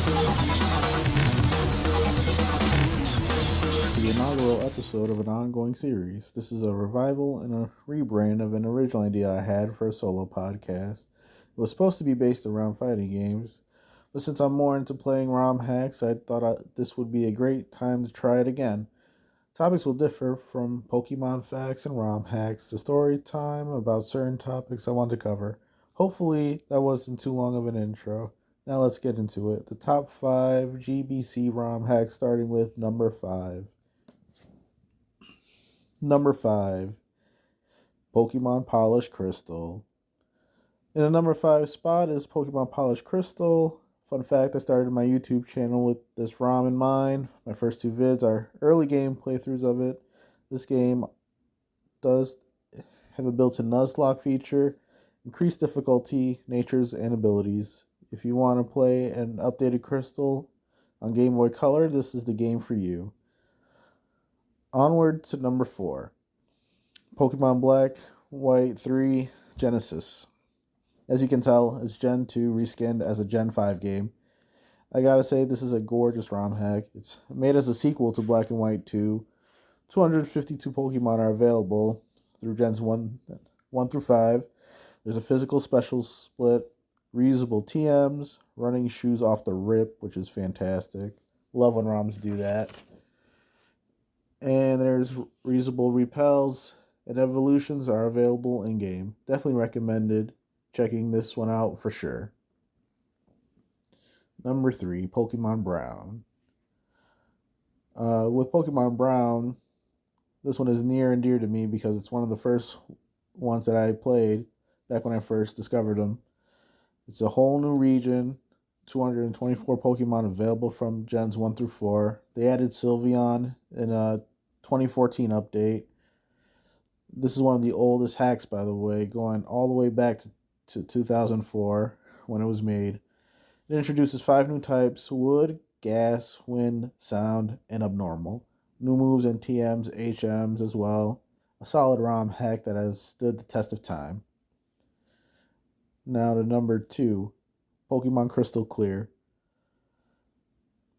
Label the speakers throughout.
Speaker 1: The inaugural episode of an ongoing series. This is a revival and a rebrand of an original idea I had for a solo podcast. It was supposed to be based around fighting games, but since I'm more into playing ROM hacks, I thought this would be a great time to try it again. Topics will differ from Pokemon facts and ROM hacks to story time about certain topics I want to cover. Hopefully, that wasn't too long of an intro. Now let's get into it. The top 5 GBC ROM hacks, starting with number 5. Number 5, Pokemon Polish Crystal. In the number 5 spot is Pokemon Polish Crystal. Fun fact, I started my YouTube channel with this ROM in mind. My first 2 vids are early game playthroughs of it. This game does have a built-in Nuzlocke feature, increased difficulty, natures, and abilities. If you want to play an updated Crystal on Game Boy Color, this is the game for you. Onward to number 4, Pokemon Black, White 3, Genesis. As you can tell, it's Gen 2 reskinned as a Gen 5 game. I gotta say, this is a gorgeous ROM hack. It's made as a sequel to Black and White 2. 252 Pokemon are available through Gens 1 through 5. There's a physical special split, reusable TMs, running shoes off the rip, which is fantastic. Love when ROMs do that. And there's reusable repels, and evolutions are available in-game. Definitely recommended checking this one out for sure. Number 3, Pokemon Brown. With Pokemon Brown, this one is near and dear to me because it's one of the first ones that I played back when I first discovered them. It's a whole new region, 224 Pokemon available from Gens 1 through 4. They added Sylveon in a 2014 update. This is one of the oldest hacks, by the way, going all the way back to 2004 when it was made. It introduces 5 new types: wood, gas, wind, sound, and abnormal. New moves and TMs, HMs as well. A solid ROM hack that has stood the test of time. Now to number 2, Pokemon Crystal Clear.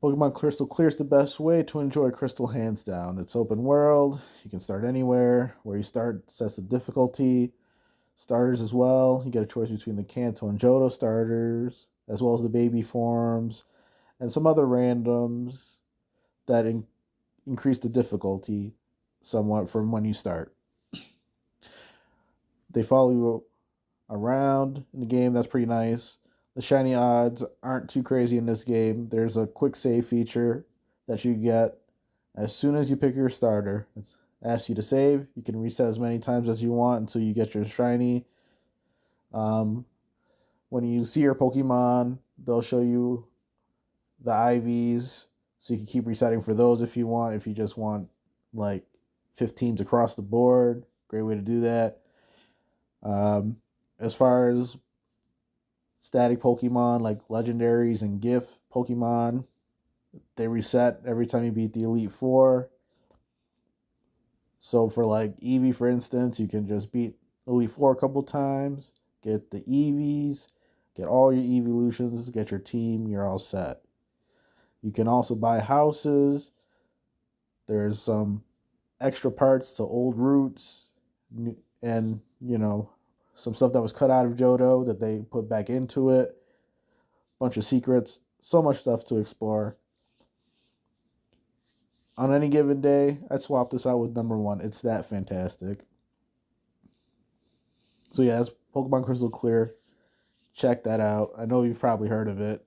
Speaker 1: Pokemon Crystal Clear is the best way to enjoy Crystal, hands down. It's open world. You can start anywhere. Where you start sets the difficulty. Starters as well. You get a choice between the Kanto and Johto starters, as well as the baby forms, and some other randoms that increase the difficulty somewhat from when you start. They follow you around in the game. That's pretty nice. The shiny odds aren't too crazy in this game. There's a quick save feature that you get as soon as you pick your starter. It asks you to save. You can reset as many times as you want until you get your shiny. When you see your Pokemon, they'll show you the IVs, so you can keep resetting for those if you want. If you just want like 15s across the board, great way to do that. As far as static Pokemon like legendaries and gift Pokemon, they reset every time you beat the Elite Four. So for like Eevee, for instance, you can just beat Elite Four a couple times, get the Eevees, get all your evolutions, get your team, you're all set. You can also buy houses. There's some extra parts to old routes, and some stuff that was cut out of Johto that they put back into it. Bunch of secrets. So much stuff to explore. On any given day, I'd swap this out with number 1. It's that fantastic. So yeah, that's Pokemon Crystal Clear. Check that out. I know you've probably heard of it.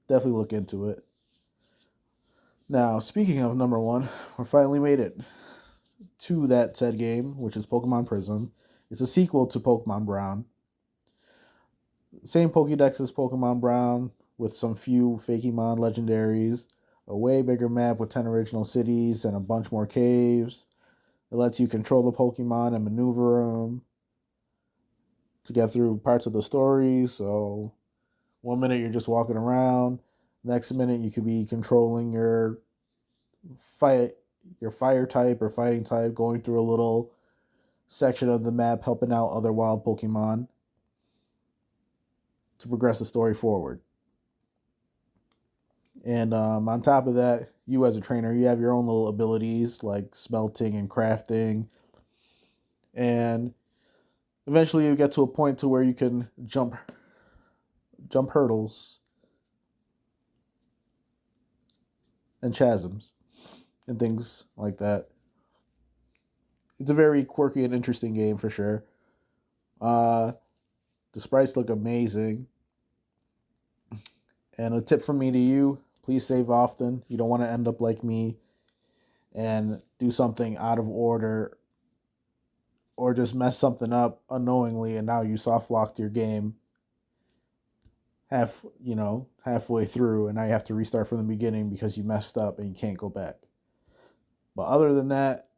Speaker 1: Definitely look into it. Now, speaking of number 1, we finally made it to that said game, which is Pokemon Prism. It's a sequel to Pokemon Brown. Same Pokédex as Pokemon Brown, with some few Fakemon legendaries, a way bigger map with 10 original cities and a bunch more caves. It lets you control the Pokemon and maneuver them to get through parts of the story. So one minute you're just walking around, next minute you could be controlling your fire type or fighting type, going through a little section of the map, helping out other wild Pokemon to progress the story forward. And on top of that, you as a trainer, you have your own little abilities like smelting and crafting. And eventually you get to a point to where you can jump hurdles and chasms and things like that. It's a very quirky and interesting game for sure. Uh, the sprites look amazing. And a tip from me to you, please save often. You don't want to end up like me and do something out of order or just mess something up unknowingly and now you soft locked your game halfway through and now you have to restart from the beginning because you messed up and you can't go back. But other than that,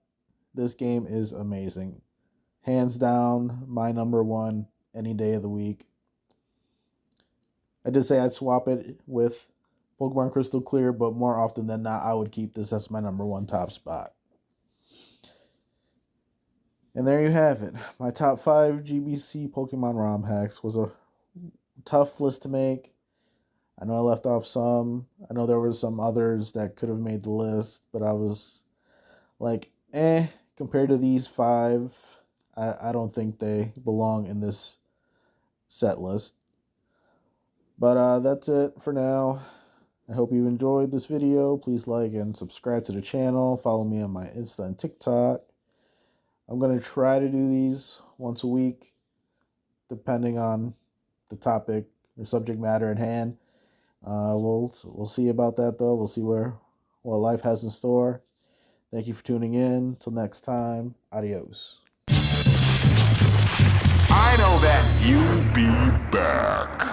Speaker 1: this game is amazing. Hands down, my number one any day of the week. I did say I'd swap it with Pokemon Crystal Clear, but more often than not, I would keep this as my number one top spot. And there you have it. My top 5 GBC Pokemon Rom Hacks was a tough list to make. I know I left off some. I know there were some others that could have made the list, but I was like, compared to these 5, I don't think they belong in this set list. But that's it for now. I hope you enjoyed this video. Please like and subscribe to the channel. Follow me on my Insta and TikTok. I'm going to try to do these once a week, depending on the topic or subject matter at hand. We'll see about that, though. We'll see what life has in store. Thank you for tuning in. Till next time, adios.
Speaker 2: I know that you'll be back.